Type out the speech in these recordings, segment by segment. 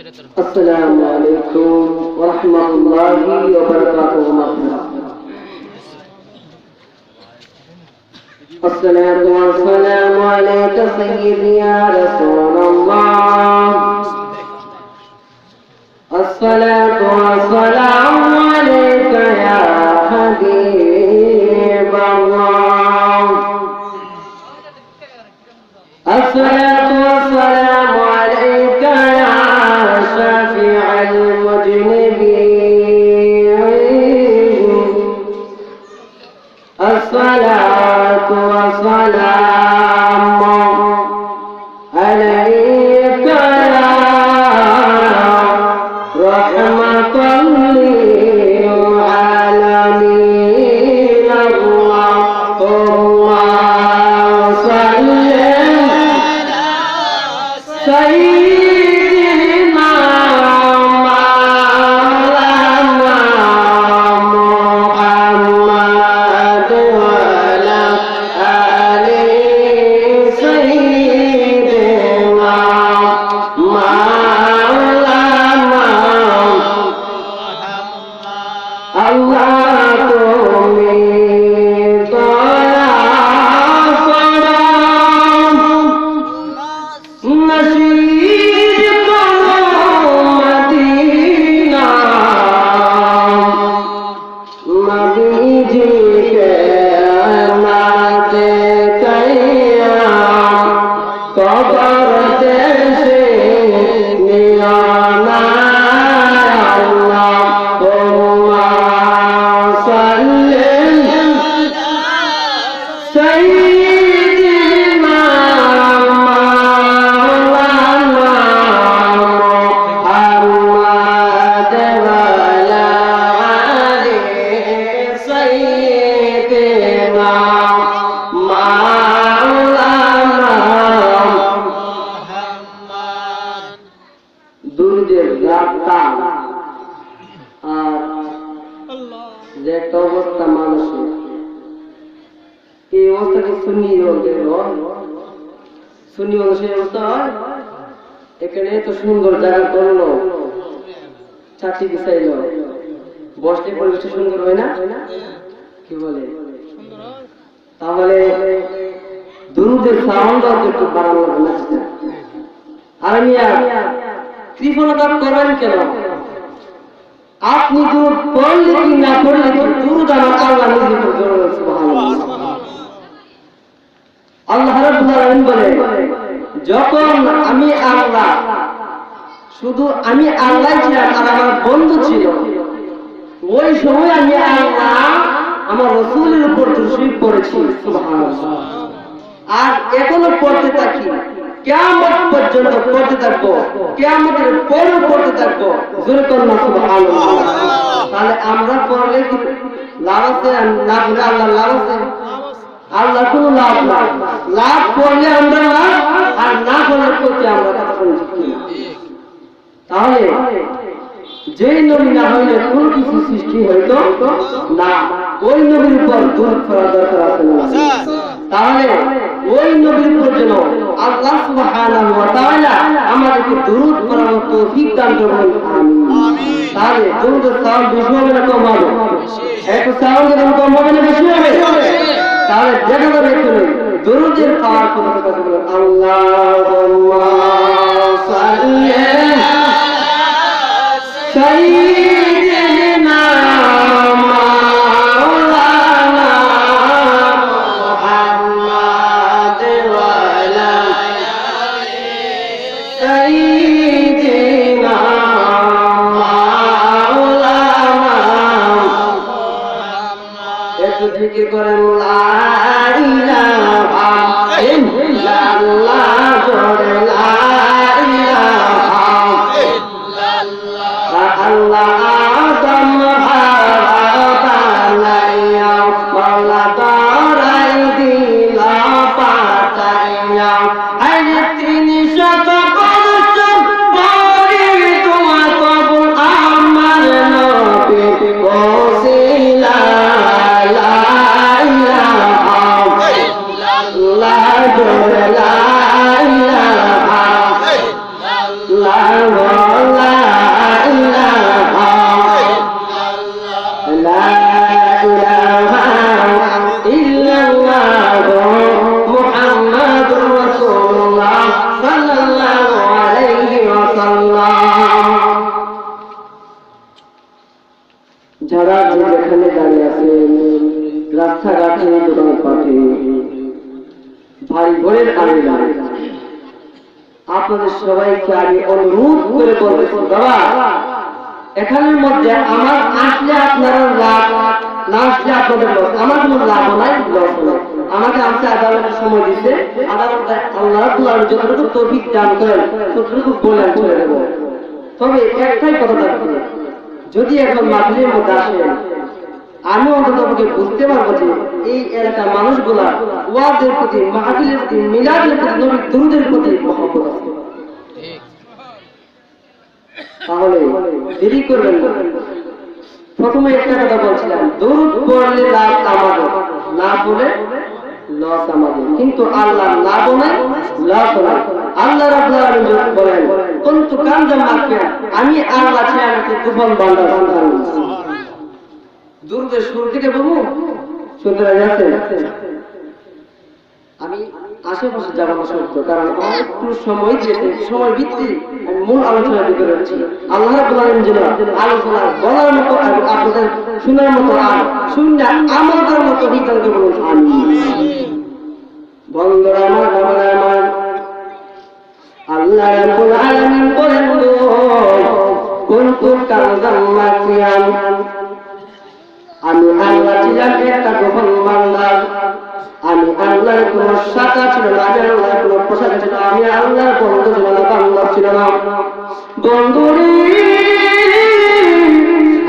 السلام عليكم ورحمة الله وبركاته. الصلاة والسلام عليك سيدي يا رسول الله. الصلاة والسلام عليك يا حبيب الله. الصلاة والسلام عليك يا شافع المذنبين. الصلاة والسلام عليك يا رحمة للعالمين. اللهم صل سيدنا مولانا محمد وعلى آل سيدنا مولانا. আল্লাহ তুমি দয়া করো, নসিব করো মদিনা। নবীজিকে না দেখাইয়া কবর দেশে নিও না। আল্লাহুম্মা সাল্লি সাইয়্যিদিনা মাওলানা মুহাম্মদ ওয়া আলা আলি সাইয়্যিদিনা মাওলানা মুহাম্মদ। দুর্যোগ রাতটা আর যে একটা অবস্থা মানুষের, এই অবস্থাকে সুন্নি মানুষের অবস্থা হয়। এখানে এত সুন্দর জায়গা করলো, চারটি বিছাইল, বসলে পরিবেশটা সুন্দর হয় না? কি বলে? তাহলে দুরুদের সাউন্ডটা একটু বাড়ানো লাগবে না? আর কৃপণতা করেন কেন? আপনি দুরুদ পড়লে কি না পড়লে কি, দুরুদ আমার আল্লাহ নিজে পড়ে। সুবহানাল্লাহ। আল্লাহ রাব্বুল আলামিন বলে, যখন আমি আল্লাহ, শুধু আমি আল্লাহ ছিলাম আর আমার বন্ধু ছিল, ওই সময় আমি আল্লাহ আমার রাসূলের উপর তশরিফ করেছি। সুবহানাল্লাহ। আর এখনো পড়তে থাকি, কিয়ামত পর্যন্ত পড়তে থাকবো, কিয়ামতের পরেও পড়তে থাকবো। জোরে করুন সুবহানাল্লাহ। তাহলে আমরা পড়লে কি লাভ আছে? না পড়লে আল্লাহ লাভ আছে? আল্লাহ কোনো লাভ নাই। লাভ করলে আমরা লাভ, আর না করলে করতে আমরা কথা বলছি। তাহলে যেই নবী না হইলে কোন কিছু সৃষ্টি হইতো না, ওই নবীর উপর দরুদ পড়া দরকার আছে না? তাহলে ওই নবীর উপর যেন আল্লাহ সুবহানাহু ওয়া তাআলা আমাদেরকে দরুদ পড়ার তৌফিক দান করুন। আমিন। তাহলে দরুদের সাউন্ড বেশি হবে না কম হবে? একটু সাউন্ড কম হবে না বেশি হবে? তাহলে দেখা যাবে দরুদের পাওয়ার কথা বলে, আল্লাহুম্মা সাল্লি সাইয়্যিদিনা মাওলানা মুহাম্মদ ওয়া আলা আলি সাইয়্যিদিনা মাওলানা মুহাম্মদ। একটু জিকির করেন, লা ইলাহা ইল্লাল্লাহ, জোরে লা ইলাহা ইল্লাল্লাহ। আল্লাহ আদম হাওয়া বানাইয়া মাওলা ধরাই দিলা পাঠাইয়া, আরে 300 বছর পরে দোয়া কবুল আমার নবী ওসিলা। লা ইলাহা ইল্লাল্লাহ, জোরে লা ইলাহা ইল্লাল্লাহ। আপনাদের সবাইকে আমি অনুরোধ করে বলতেছি, বাবা এখানের মধ্যে আমার আসলে আপনারা লাভ, না আসলে আপনাদের লস। আমার কোনো লাভ নাই, লস নাই। আমাকে আমছে আদালতের সময় দিচ্ছে, আদালতে আল্লাহ যতটুকু তৌফিক দান করেন ততটুকু বলে আমি চলে দেবো। তবে একটাই কথা থাকবে, যদি এখন মাহফিলের মধ্যে আসেন, আমি অন্তত বুঝতে পারবো যে এই এলাকার মানুষগুলা ওয়াজের প্রতি, মাহফিলের প্রতি, মিলাদের প্রতি, নবীর দুরূদের প্রতি মহব্বত আছে। তাহলে দেরি করবেন না। প্রথমে একটা কথা বলছিলাম, দরুদ পড়লে লাভ আমাদের, না বলে লস আমাদের। কিন্তু আল্লাহ না বলে লস হয়। আল্লাহ রাব্বুল আলামিন বলেন, কুনতু কানজাম মাকিয়া, আমি আল্লাহ ছিলাম একটি গোপন বান্দা। দরুদের শুরু থেকে বলবো, শুনতে যাচ্ছে। আমি আশেপাশে যাবো না শব্দ, কারণ একটু সময় দিয়েছে, সময় ভিত্তি আমি মূল আলোচনা দিতে যাচ্ছি। আল্লাহ রাব্বুল আলামিন যেন আলোচনা বলার মতো এবং আপনাদের শোনার মতো আর শুনলে আমল করার মতো বিজ্ঞানকে বলুন আমিন। বন্ধুরা আমার, বাবারা আমার, আল্লাহ রাব্বুল আলামিন বলেন, কুনতু কানজাম মাকিয়ান, আমি আল্লাহ ছিলাম একটা গোপন বান্দা। আমি আল্লাহর কোন শাখা ছিল না, আমি আল্লাহর কোন পোশাকা ছিল না, আমি আল্লাহর বন্ধু ছিল না, বান্ধব ছিল না। বন্ধুরে,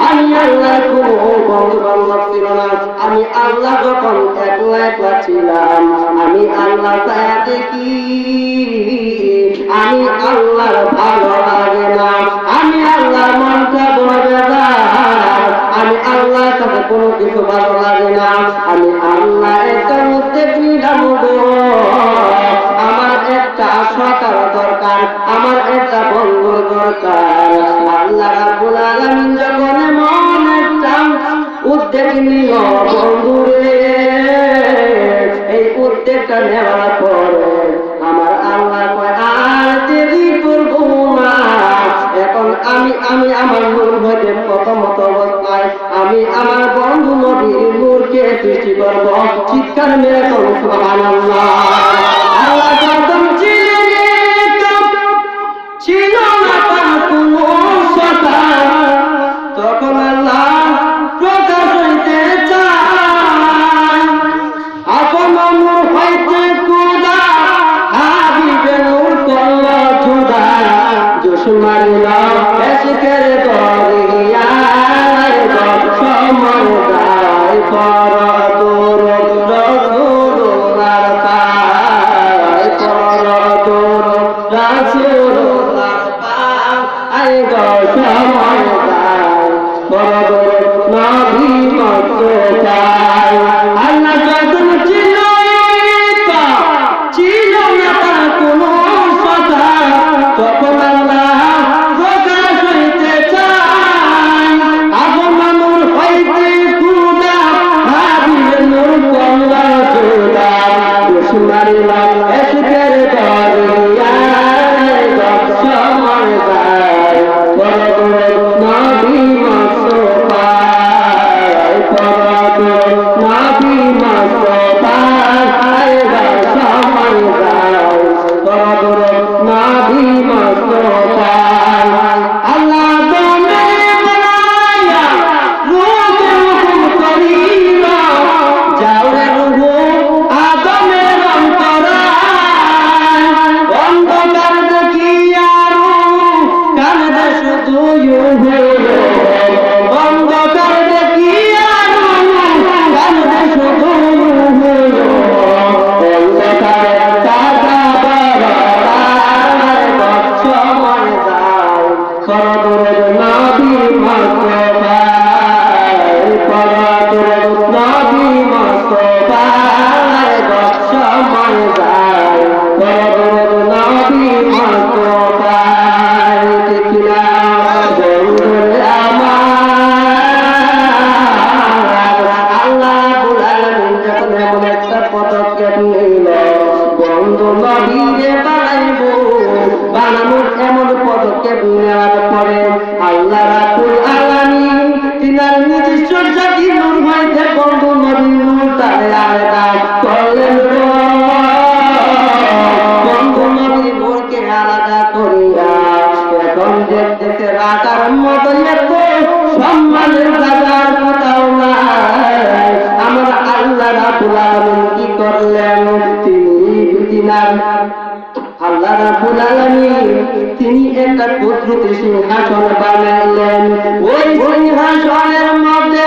আমি আল্লাহর কোন বন্ধু বান্ধব ছিল না। আমি আল্লাহ যখন একলা একলা ছিলাম, আমি আল্লাহ ছায়া দেখি, আমি আল্লাহর ভালো লাগে না, আমি আল্লাহর মনটা বড় বেজার, আমি আল্লাহর কাছে কোনো কিছু ভালো লাগে না। আমি আল্লাহ একটা উদ্যোগ নিলাম, আমার একটা সরকার দরকার, আমার একটা বন্ধুর দরকার। আল্লাহ রাব্বুল আলামিন যখন এমন একটা উদ্যোগ নিল, বন্ধুরে, এই উদ্যোগটা নেওয়ার পরে আমার আল্লাহ কয় আর দেরি করবো না। এখন আমি আমার নূর হইতে প্রথমত অবস্থায় আমি আমার বন্ধু নবীর নূরকে সৃষ্টি করব। চিৎকার মেরে করুন সুবহানাল্লাহ। আল্লাহ যখন ছিল না তার কোনো কথা, তখন আল্লাহ প্রকাশ হইতে চায়, আপন নূর হইতে খোদা হাবিবে নূর করল জুদা, দুশমানিলা এসকের দরিয়ায় সময় যায় কর তোর রাসূলুল্লাহর পায়, কর তোর রাসূলুল্লাহর পায় গো সময় যায় কর তোর নবী মুস্তাফায়। আল্লাহ যখন ছিল না তার কোনো কথা, তখন আল্লাহ প্রকাশ হইতে চায়, আপন নূর হইতে খোদা হাবিবে নূর করল জুদা, দুশমানিলা এসকের দরিয়ায় সময় যায় কর তোর নবী মুস্তাফায়, কর তোর নবী মুস্তাফায় সময় যায় কর তোর নবী মুস্তাফায়। আল্লাহ দমে বানায়া রূপে হুকুম করিল, যাও রে রূহ আদমের অন্তরায়, অন্ধকার দেখিয়া রূহ কাঁদে শুধু অন্ধকার দেখিয়া রূহ কাঁদে শুধু অন্ধকারে কাটা বারায় সময় যায় কর তোর নবী মুস্তাফায়, কর তোর নবী মুস্তাফায় সময় যায় কর তোর নবী মুস্তাফায়। ঠিক না বন্ধুরে আমার, আল্লাহ রাব্বুল আলামিন যখন এমন একটা পদক্ষেপ নিল, বন্ধু নবীরে বানানোর এমন পদক্ষেপ নেওয়ার পরে আল্লাহ রাব্বুল আলামিন তিনার নিজস্ব জাতি নূর হইতে বন্ধু নবীর নূরটারে আলাদা করলেন, বন্ধু নবীর নূরকে আলাদা করিয়া এখন দেখতেছে রাজার মতো এত সম্মানের জায়গার কোথাও নাই। আমার আল্লাহ রাব্বুল আলামিন কি করলেন, আল্লাহ রাব্বুল আলামিন তিনি একটা কুদরতি সিংহাসন বানাইলেন। ওই সিংহাসনের মধ্যে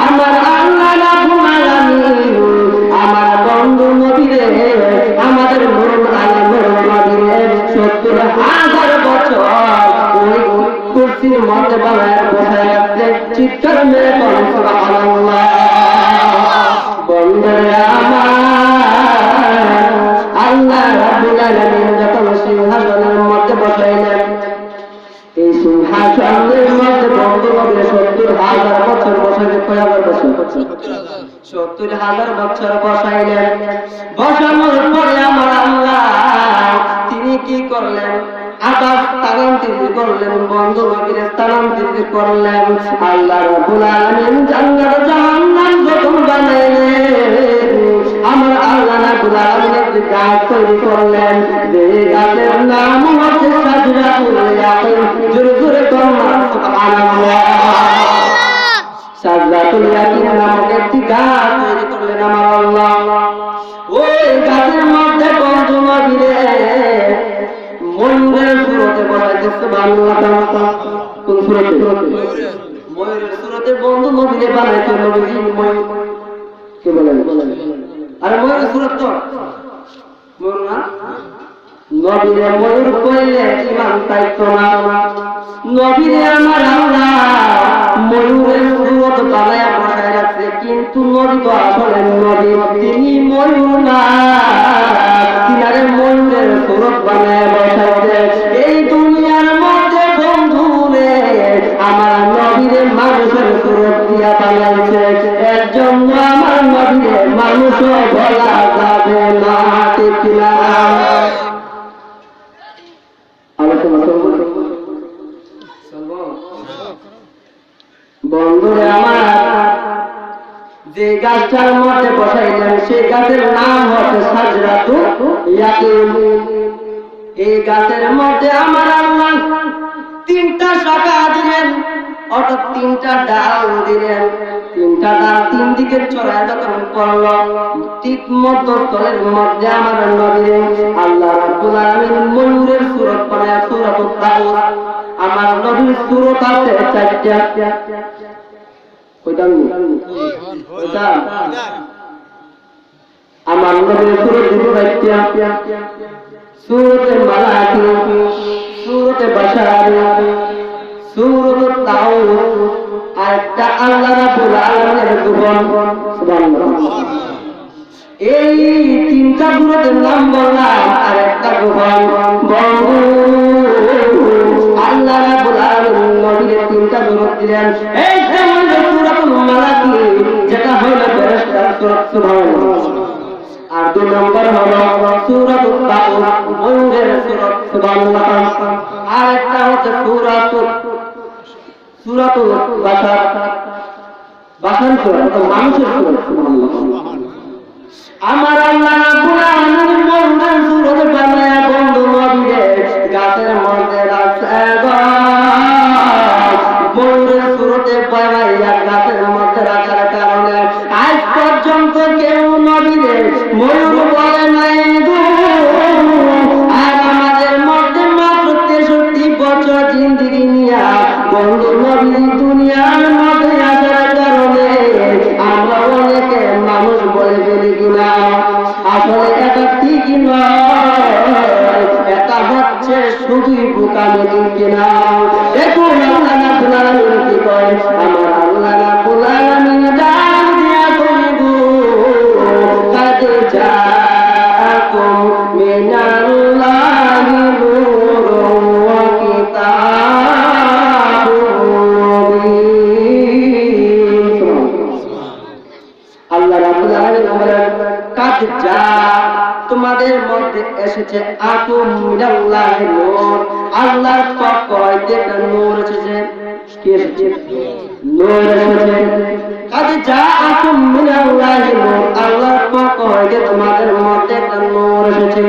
আমার আল্লাহ রাব্বুল আলামিন আমার বন্ধু নবীরে, আমাদের নূর আলমের নবীরে ৭০,০০০ বছর ওই কুরসির মধ্যে বানায় বসে আছে। চিৎকার মেরে বলেন সুবহানাল্লাহ। বন্ধুরা আমার, আল্লাহ রাব্বুল আলামিন যখন সিংহাসনের মধ্যে বসাইলেন, এই সিংহাসনের মধ্যে বন্ধু নবী ৭০,০০০ বছর বসাইলে, কয়বার বছর? ৭০,০০০ বছর বসাইলেন। বসানোর পরে আমার আল্লাহ তিনি কি করলেন, আকাশ স্থানান্তরিত করলেন, বন্ধু নবীর স্থানান্তরিত করলেন। আল্লাহ রাব্বুল আলামিন জান্নাত জাহান্নাম যখন বানাইলেন, আমার আল্লাহ রাব্বুল আলামিন একটি গাছ তৈরি করলেন, যে গাছের নাম হচ্ছে সাজরাতুল ইয়াকিন। জোরে জোরে বলুন সুবহানাল্লাহ। সাজরাতুল ইয়াকিন নামক একটি গাছ তৈরি করলেন আমার আল্লাহ। ওই গাছের মধ্যে বন্ধু নবীরে ময়ূরের সুরতে বসাইছে। সুবহানাল্লাহ। কোন সুরতে? ময়ূরের সুরতে বন্ধু নবীরে বানাইছে। নবীজি ময়ূর কি বলেন? আরে ময়ূরের সুরত তো ময়ূর না, নবীরে ময়ূর কইলে ইমান পাইতো না। নবীরে আমার আল্লাহ ময়ূরের সুরত বানায়া বসায় রাখছে, কিন্তু নবী তো আসলে নবী, তিনি ময়ূর না, তিনারে ময়ূরের সুরত বানায়া বসাইছে। এই দুনিয়ার মধ্যে বন্ধু রে আমার নবীরে মানুষের সুরত দিয়া বানাইছে। এর জন্য আমার নবীরে মানুষও বলা যাবে না, ঠিক কিনা? বন্ধুরে আমার, যে গাছটার মধ্যে বসাইলেন সেই গাছের নাম হচ্ছে সাজরাতুল ইয়াকিন। এই গাছের মধ্যে আমার আল্লাহ 3টা শাখা দিলেন, অর্থাৎ 3টা ডাল দিলেন। 3টা ডাল 3 দিকে ছড়ায় যখন পড়ল, ঠিক মধ্যস্থলের মধ্যে আমার নবী আল্লাহ রাব্বুল আলামিন ময়ূরের সূরত বানায়, সূরাতুল তাউস। আমার নবীর সূরত আছে 4টা। কয়টা? আমার নবীর সূরত 4টা। সূরতে মালাকি, সূরতে বাশার, সূরাতুত তাউস, আর একটা আল্লাহ রাব্বুল আলামিনের গোপন। সুবহানাল্লাহ। এই 3টা সূরতের নাম বললাম, আর একটা গোপন। বন্ধু আল্লাহ রাব্বুল আলামিন নবীর 3টা সূরত দিলেন। এই যেমন সূরাতুল মালাকি, যেটা হলো ফেরেশতার সূরত। সুবহানাল্লাহ। আর 2 নম্বর হলো সূরাতুত তাউস, ময়ূরের সূরত। সুবহানাল্লাহ। আর একটা হচ্ছে সূরাতুল বাশার, বাশার সূরত, মানুষের সূরত। সুবহানাল্লাহ। আমার আল্লাহ রাব্বুল আলামিন ময়ূরের সূরত বানায়া বন্ধু নবীরে গাছের মধ্যে রাখছে। ময়ূরের সূরতে বানাইয়া গাছের মধ্যে রাখার কারণে আজ পর্যন্ত কেউ নবীরে ময়ূর বলে নাই। আর আমাদের মধ্যে মাত্র 63 বছর জিন্দেগি নিয়া বন্ধু নবী দুনিয়ার মধ্যে আসার কারণে আমরা অনেকে মানুষ বলে ফেলি কিনা, আসলে এটা ঠিকই নয়, এটা হচ্ছে শুধুই বোকামি, কিনা? দেখুন আল্লাহ রাব্বুল আলামিন কি কয়, আমার আল্লাহ রাব্বুল আলামিন ডাক দিয়া কইবো, কাদ জাআকুম মিনাল্লাহি নূরুন ওয়া কিতাবুন মুবিন। আল্লাহ রাব্বুল আলামিন বলেন, কাদ জা, তোমাদের মধ্যে এসেছে আকুম মিনাল্লাহি নূর, আল্লাহর পক্ষ হইতে একটা নূর এসেছে। কি এসেছে? নূর এসেছে। কাদ জা আকুম মিনাল্লাহি নূর, আল্লাহর পক্ষ হইতে তোমাদের মধ্যে একটা নূর এসেছে।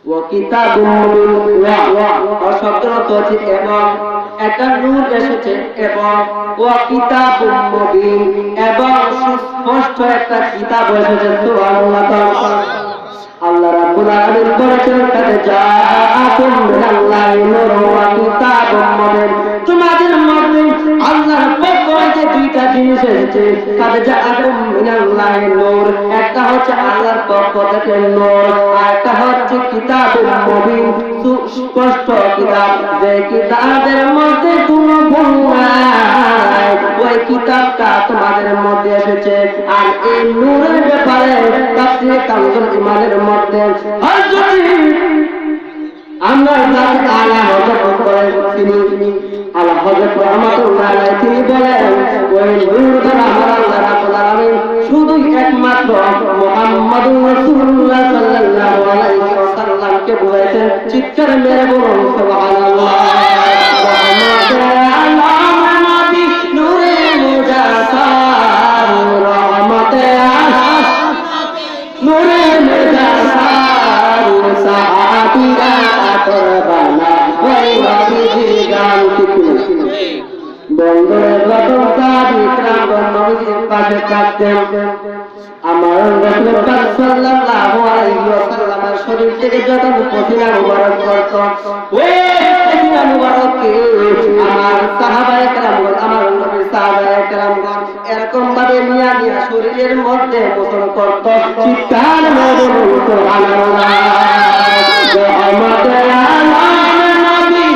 ওয়া কিতাবুম মুবিন ওয়া শব্দের অর্থ হচ্ছে এবং, একটা নূর এসেছে এবং, ওয়া কিতাবুম মুবিন এবং সুস্পষ্ট একটা কিতাব এসেছে। সুবহানাল্লাহ। আল্লাহ রাব্বুল আলামিন বলেছেন কাদ জাআকুম মিনাল্লাহি নূরুন ওয়া কিতাবুম মুবিন, তোমাদের মধ্যে আল্লাহর পক্ষ থেকে দুইটা জিনিস এসেছে। কাদ জাআকুম মিনাল্লাহি নূর, একটা হচ্ছে আল্লাহর পক্ষ থেকে নূর, আর একটা হচ্ছে কিতাবুম মুবিন, সুস্পষ্ট কিতাব, যে কিতাবের মধ্যে কোনো ভুল নাই, ওই কিতাবটা তোমাদের মধ্যে এসেছে। আর এই নূরের ব্যাপারে তাফসীরে কানজুল ঈমানের মধ্যে আমরা যাকে আলা হযরত বলেন, তিনি আলা হযরত রাহমাতুল্লাহ আলাইহি, তিনি বলেন ওই নূর দ্বারা আমার আল্লাহ রাব্বুল আলামিন শুধু একমাত্র মুহাম্মাদুর রাসূলুল্লাহ সাল্লাল্লাহু আলাইহি ওয়াসাল্লামকে বুঝাইছেন। চিৎকার মেরে বলুন সুবহানাল্লাহ। পাশে থাকতেন, আমার রাসূল পাক সাল্লাল্লাহু আলাইহি ওয়াসাল্লামের শরীর থেকে যখন পসিনা মুবারক করত, ওই পসিনা মুবারককে আমার সাহাবায়ে কেরামগণ, আমার নবী সাহাবায়ে কেরামগণ এরকম ভাবে নিয়া নিয়া শরীরের মধ্যে গোসল করত। চিৎকার মেরে বলুন সুবহানাল্লাহ। রহমতে আলম নবী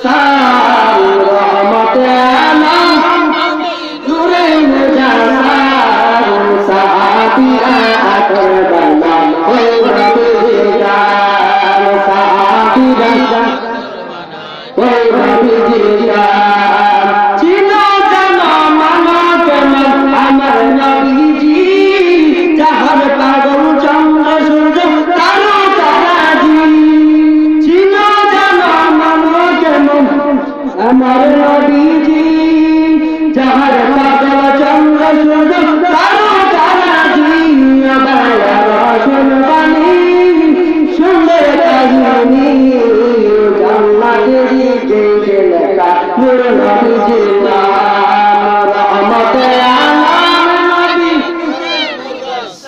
সাল, রহমতে আলম নূরে মুজাসসার, সাহাবিরা আকরবালা ওই নবীজিরা, সাহাবিরা ওই নবীজিরা। চিনো জানো মানো কেমন আমার নবীজি, যাহার পাগল চন্দ্র সূর্য তারো তারাজি। চিনো জানো মানো কেমন আমার নবীজি, যাহার পাগল চন্দ্র সূর্য তারো তারাজি। আবার রসুল বাণী সুন্দর কাহিনী, জান্নাতের দিকে লেখা নূর নবীজির নাম। রহমতে আলম নবী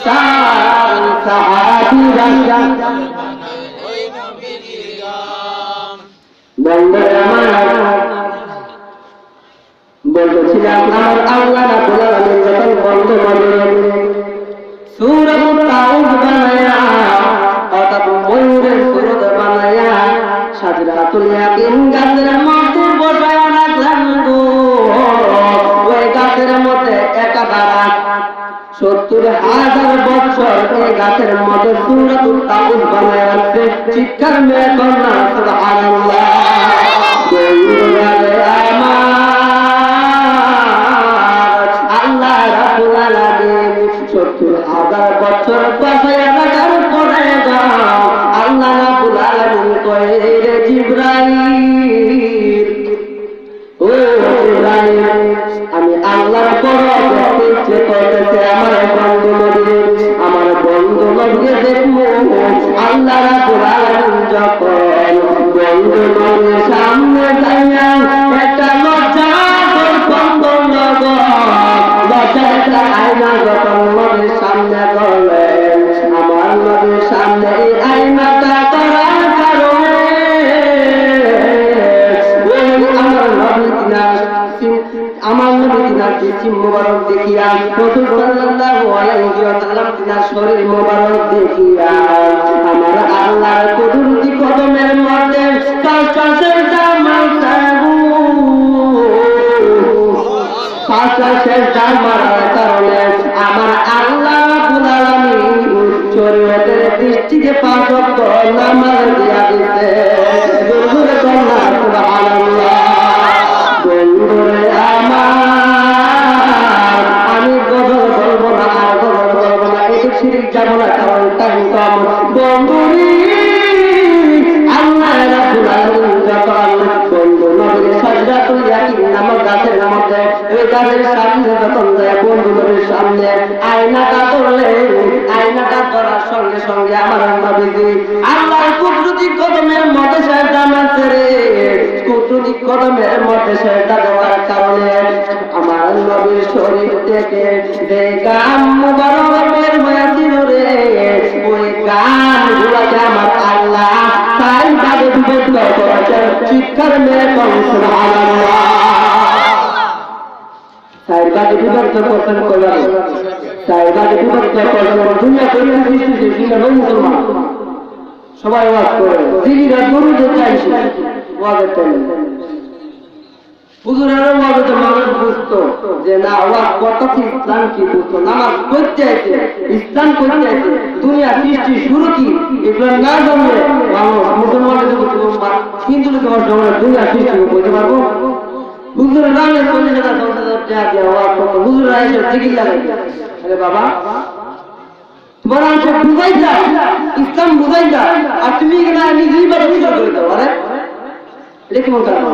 সাল, সাহাবীরা বন্ধুরা আমার, বলতেছিলাম আমার আল্লাহ রাব্বুল আলামিন যখন বন্ধ করলেন সূরাতুল তাউদ বানায়া, অর্থাৎ ময়ূরের সুরত বানায়া সাজরাতুল ইয়াকিন গাছের মধ্যে বসায়া রাখলেন গো। ওই গাছের মধ্যে একাধারা 70,000 বছর এই গাছের মধ্যে সূরাতুল তাউদ বানায়া রাখছে। চিৎকার মেরে কন্যা সুবহানাল্লাহ। আল্লাহ রাব্বুল আলামিন 70,000 বছর বসায়া রাখার পরে আল্লাহ রাব্বুল আলামিন কয় রে জিবরাইল, ও জিবরাইল, আমি আল্লাহর বড় ইচ্ছে করতেছে আমার বন্ধু নবীকে, আমার বন্ধু নবীকে দেখবো। আল্লাহ রাব্বুল আলামিন যখন বন্ধু নবীর সামনে যাইয়া একটা লজ্জার একটা আয়না যখন নবীর সামনে করলেন, আমার নবীর সামনে এই আয়নাটা করার কারণে আমার নবী তিনার জিসিম মুবারক দেখিয়া, রাসূল সাল্লাল্লাহু আলাইহি ওয়াসাল্লাম তিনার শরীর মুবারক দেখিয়া আমার আল্লাহর কুদরতি কদমের মধ্যে কাশের জামাল মারার কারণে আমার আল্লাহ রাব্বুল আলামিন শরীয়তের দৃষ্টিকে 5 ওয়াক্ত নামাজ দিয়া দিতে। বন্ধুরে কন্যা সুবহানাল্লাহ। বন্ধুরে আমার, আমি গজল বলবো না, আর গজল বলবো না, এটি শিরিক যাব না, কারণ টাইম কম। বন্ধুরে আল্লাহ রাব্বুল আলামিন যখন বন্ধু নবীর সাজদাতুল ইয়াকিন নামক গাছের মধ্যে, ওই গাছের সামনে যখন যায় বন্ধু নবীর সামনে আয়নাটা ধরলেন, আয়নাটা ধরার সঙ্গে সঙ্গে আমার নবীজি আল্লাহর কুদরতি কদমের মধ্যে সেজদা মারতে রে কুদরতি কদমের মধ্যে সেজদা দেওয়ার কারণে আমার নবীর শরীর থেকে যে গাম মুবারক বের হয়েছিল রে ওই গামগুলোকে আমার আল্লাহ তাই ভাবে বিভক্ত করেছেন শিক্ষার মেরে করেন সুবহানাল্লাহ সাইবাদে বিভক্ত করছেন কইলাম সাইবাদে বিভক্ত করছেন দুনিয়া করে সৃষ্টি সেটা মুসলমান সবাই ওয়াজ করে দিদিরা দরুদ চাইছে ওয়াজের টাইমে হুজুরের ওয়াজে তো মানুষ বুঝতো যে না ওয়াজ করতেছে ইসলাম কি বুঝতো নামাজ পড়তে আছে ইসলাম করতে আছে দুনিয়া সৃষ্টি শুরু কি এগুলো না জানলে মানুষ মুসলমানদের যদি হিন্দু যদি দুনিয়া সৃষ্টি বলতে পারবো হুজুরের নামে 40,000 50,000 টাকা দিয়ে ওয়াজ করতো হুজুর আইসা জিকির লাগাই আরে বাবা তোমার আনছে বুঝাই যায় ইসলাম বুঝাই যায় আর তুমি কিনা নিজেই বা বুঝা করে দাও আরে এটা কেমন কারণ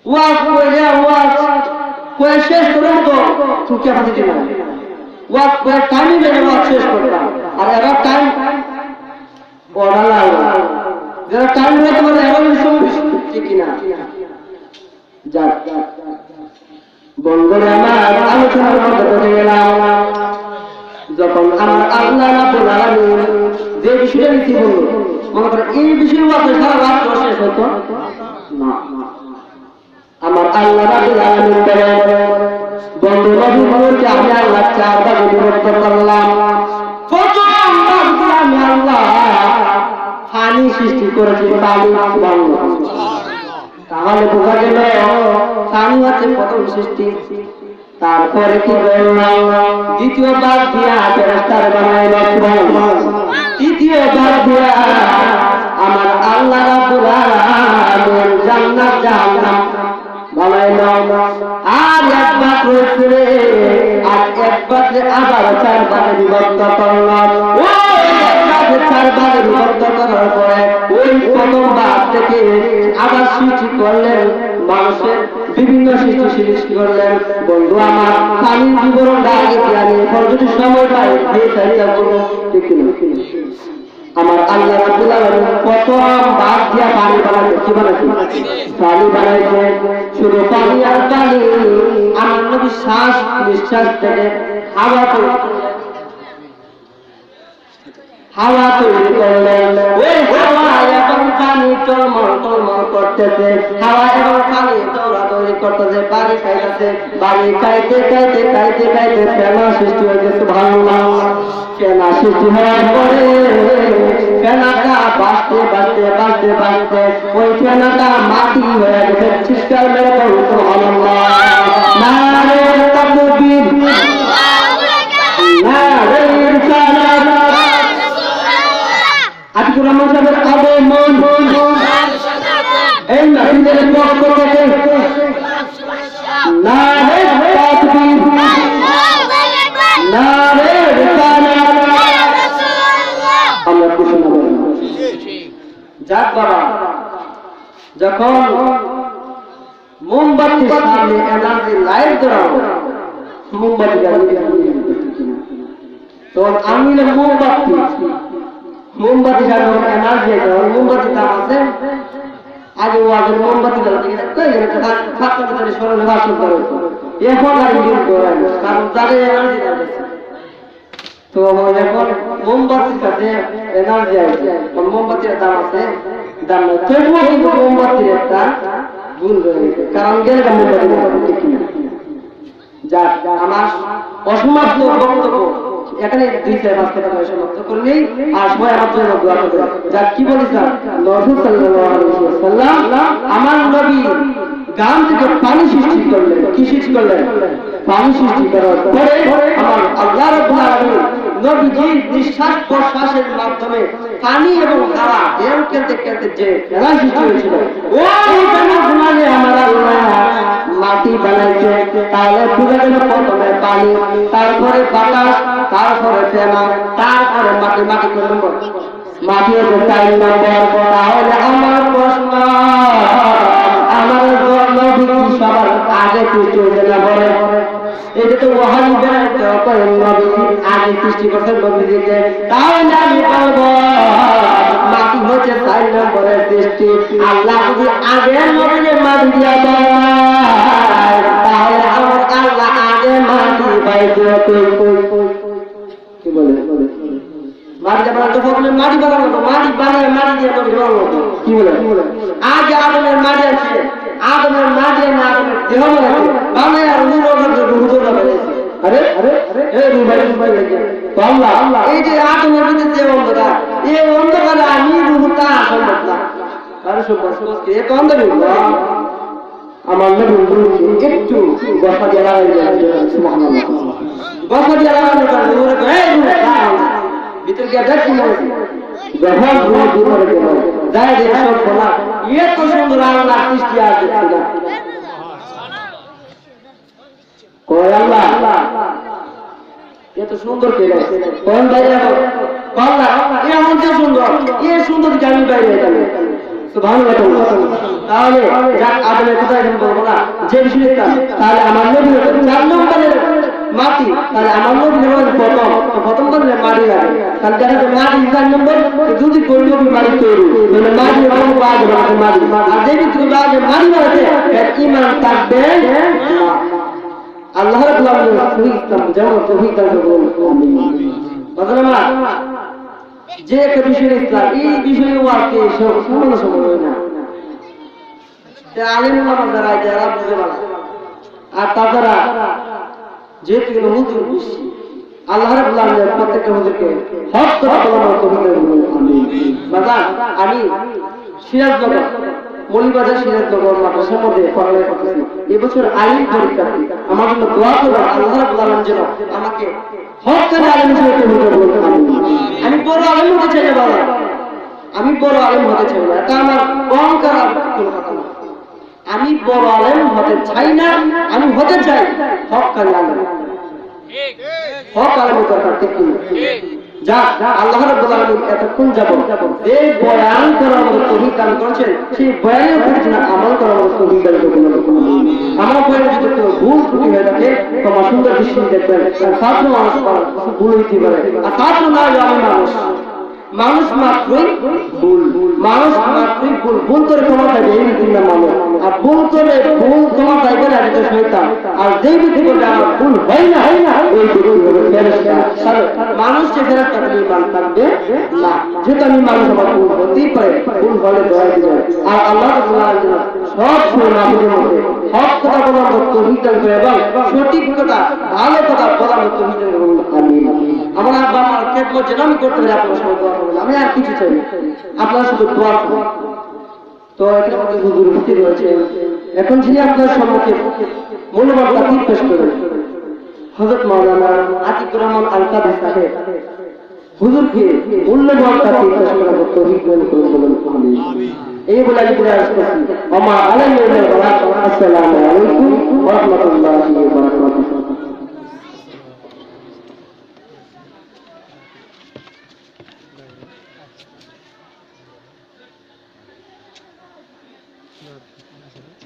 ওয়াজ কয়ে শেষ করে তো তুমি ক্যাপাসিটি না ওয়াজ কয়ে টাইমই বেড়ে ওয়াজ শেষ করতাম আর এবার টাইম পড়া লাগবে যারা টাইম হয়ে তোমার এমন সময় ঠিক কিনা যাক বন্ধুরা আমার আলোচনার মধ্যে চলে গেলাম যখন আমার আল্লাহ রাব্বুল আলামিন যে বিষয়টা নিতে বলল মনে করেন এই বিষয়ের উপরে সারা রাত শেষ হতো না আমার আল্লাহ রাব্বুল আলামিন বলেন বন্ধু নবীকে আমি আল্লাহ চার ভাগে বিভক্ত করলাম প্রথম ভাগে আমি আল্লাহ পানি সৃষ্টি করেছি পানি বন্ধ তাহলে বোঝা গেল পানি হচ্ছে প্রথম সৃষ্টি তারপরে কি বললাম দ্বিতীয় ভাগ দিয়া ফেরেশতার বানাইলাম তৃতীয় ভাগ দিয়া আমার আল্লাহ রাব্বুল আলামিন জান্নাত জাহান্নাম বানাইলাম আর এক ভাগ রয়েছে আর এক ভাগে আবার চার ভাগে বিভক্ত করলাম চার ভাগে বিভক্ত করার পরে ওই প্রথম ভাগ থেকে আবার সৃষ্টি করলেন মানুষের বিভিন্ন সৃষ্টি করলেন বন্ধু আমার পানির বিবরণটা আগে জানি এখন যদি সময় পাই যে চাইটা করবো ঠিক আমার আল্লাহ রাব্বুল আলামিন প্রথম ভাগ দিয়া পানি বানাইছে কি বানাইছে পানি বানাইছে শুধু পানি আর পানি আমার নবী শ্বাস নিঃশ্বাস থেকে হাওয়া তৈরি করলেন ওই হাওয়া এবং পানি টলমল করতেছে হাওয়া এবং পানি দৌড়াদৌড়ি করতেছে পানি খাইতেছে পানি খাইতে ফেনা সৃষ্টি হয়েছে সুবহানাল্লাহ ফেনা সৃষ্টি হওয়ার পরে ফেনাটা বাঁচতে ওই ফেনাটা মাটি হয়ে গেছে চিৎকার মেরে বলুন সুবহানাল্লাহ নারে তাকবীর নারে রিসালাত আতিকুর রহমান সাহেবের আগমন এই নারীদের পক্ষ থেকে নারে তাকবীর নারে রিসালাত আমরা ঘোষণা করি যাক বাবা যখন মোমবাতির সামনে এনার্জি লাইট দেওয়া মোমবাতি তো আমি মোমবাতি সামনে এনার্জি মোমবাতি দাম আছে আগে ওয়াজের মোমবাতি দাম স্মরণে ভাষণ করে এখন আর ইউজ করে কারণ তাদের এনার্জি দাম আছে তো এখন মোমবাতির কাছে এনার্জি আছে মোমবাতির দাম আছে দাম নেই তবুও কিন্তু মোমবাতির একটা গুণ রয়েছে কারণ গেলে মোমবাতি ঠিক না যাক আমার অসমাপ্ত বক্তব্য এখানে 2-5 কথা সমাপ্ত করলেই আর সময় আমার জন্য দোয়া করবে যাক কি বলেছিলাম নবী সাল্লাল্লাহু আলাইহি ওয়াসাল্লাম আমার নবী গাম থেকে পানি সৃষ্টি করলেন কি সৃষ্টি করলেন পানি সৃষ্টি করার পরে আমার আল্লাহ রাব্বুল আলামিন নবীজির নিঃশ্বাস প্রশ্বাসের মাধ্যমে পানি এবং হাওয়া ঢেউ খেলতে যে খেলা সৃষ্টি হয়েছিল ওই ঘুমালে আমার আল্লাহ মাটি বানাইছে তাহলে পুরো গেল প্রথমে পানি তারপরে বাতাস তারপরে ফেনা তারপরে মাটি কোন নম্বর মাটি হচ্ছে 4 নম্বর তাহলে আমার প্রশ্ন আমার নবী কি সবার আগে সৃষ্টি হয়েছে না বলে এটা তো ওয়াহাবি বের করেন নবী আগে আগে সৃষ্টি করছেন নবীজিকে, তাহলে আমি বলবো মাটি হচ্ছে 4 নম্বরের সৃষ্টি। আল্লাহ যদি আগে নবীকে মাটি দিয়া দেয়, তাহলে আমার আল্লাহ আগে মাটি পাইছে। কি বলে মাটি বানাতে হবে, মাটি বানানো, মাটি বানায় মাটি দিয়ে নবী বানানো। কি বলে আগে আদমের মাটি আছে, আদমের মাটি না আদমের দেহ বানাচ্ছে, বানায় আর রুহুটা বানাইছে। আরে আরে এই রুবাই লাগিয়া তো আল্লাহ এই যে আদমের ভিতরে যে অন্ধকার, এই অন্ধকারে আমি রুহুটা সম্ভব না। আরে সব বসকে এ কান্দে আমার নবী একটু গফা দিয়ে লাগাই যায়। সুবহানাল্লাহ, গফা দিয়ে লাগানো কারণে ওরে এই রুহুটা ভিতর গিয়ে দেখি না যখন রুহ ভিতরে গেল যায় যে সব বলা এত সুন্দর আল্লাহ সৃষ্টি আর দেখছি না। কয় আল্লাহ এত সুন্দর কে গেছে কোন বাইরে আল্লাহ এ এমন যে সুন্দর, এ সুন্দর জানি বাইরে যাবে। সুবহানাল্লাহ। তাহলে যাক আদমের কথা এখন বলবো না, যে বিষয়টা তাহলে আমার নবী 4 নম্বরের মাটি, তাহলে আমার নবী প্রথম বললে মাটি লাগে, তাহলে দেখা যায় মাটি 4 নম্বর, যদি কোন নবী মাটি তৈরি মানে মাটি এবং বাদ হবে মাটি, আর যে ব্যক্তি বাদ মাটি বানাতে এর ঈমান থাকবে না। আল্লাহ রাব্বুল আলামিন সহিহ ইসলাম যেমন তৌহিদ দান করুন আমিন। বাজারা যে একটা বিষয় ইসলাম এই বিষয়ে ওয়াজকে সমান সমান হয় না, তে আলেম ওলামা যারা বুঝে ভালো, আর তাছাড়া যেহেতু গেল হুজুর বেশি, আল্লাহ রাব্বুল আলামিন প্রত্যেকটা হুজুরকে হক কথা বলার তৌফিক দান করুন আমিন। বাজার আমি সিরাজনগর মলিবাজার সিরাজনগর মাদ্রাসার মধ্যে পড়ালেখা করতেছি। এবছর আইন পরীক্ষার্থী আমার জন্য দোয়া করবেন, আল্লাহ রাব্বুল আলামিন যেন আমাকে হক্কানি আলেম হিসেবে কবুল করুন আমিন। আমি বড় আলেম হতে চাই না বাবা, আমি বড় আলেম হতে চাই না, এটা আমার অহংকার আর কোনো কথা না। আমি বড় আলেম হতে চাই না, আমি হতে চাই হক্কানি আলেম। হক আলেমের দরকার ঠিক কি যা আল্লাহ রাব্বুল আলামিন এতক্ষণ যাবত যে বয়ান করার মতো তৌফিক দান করেছেন, সেই বয়ানের উপর যেন আমল করার মতো তৌফিক দান করুন। আমার বয়ানে যদি কোনো ভুল ত্রুটি হয়ে থাকে তোমার সুন্দর দৃষ্টি দেখবেন। ছাত্র মানুষ কিছু ভুল হইতে পারে, আর ছাত্র না হলে আমি মানুষ মাত্রই ভুল, মানুষ মাত্রই ভুল, ভুল করে তোমার যাবে এই দিন না মানুষ, আর ভুল করে ভুল তোমার যাইবে না এটা শয়তান, আর যেই ব্যক্তি করবে আমার ভুল হয় না ওই ব্যক্তি হবে ফেরেশতা। মানুষ যে ফেরেশতা ঈমান থাকবে না, যেহেতু আমি মানুষ আমার ভুল হতেই পারে, ভুল হলে দয়া দিয়ে যায়। আর আল্লাহ তাআলা সব সময় মানুষের মধ্যে হক কথা বলার মতো তৌফিক দান করে এবং সঠিক কথা ভালো কথা বলার মতো তৌফিক দান করুন আমিন। আমার আব্বা আমার খেদমত যেন আমি করতে পারি আপনার সঙ্গে দোয়া করবেন, আমি আর কিছু চাই না, আপনার শুধু দোয়া করুন। তো এখানে আমাদের হুজুর উপস্থিত রয়েছে, এখন যিনি আপনার সম্মুখে মূল্যবান তাফসীর পেশ করেন হযরত মাওলানা আতিকুর রহমান আল কাদরি সাহেব, হুজুরকে মূল্যবান তাফসীর পেশ করার তৌফিক দান করুন বলেন আমিন। এই বলে আমি পুরো আসছি আমা আলাইহি ওয়া সাল্লাম। আসসালামু আলাইকুম ওয়া রাহমাতুল্লাহি ওয়া বারাকাতুহু। No.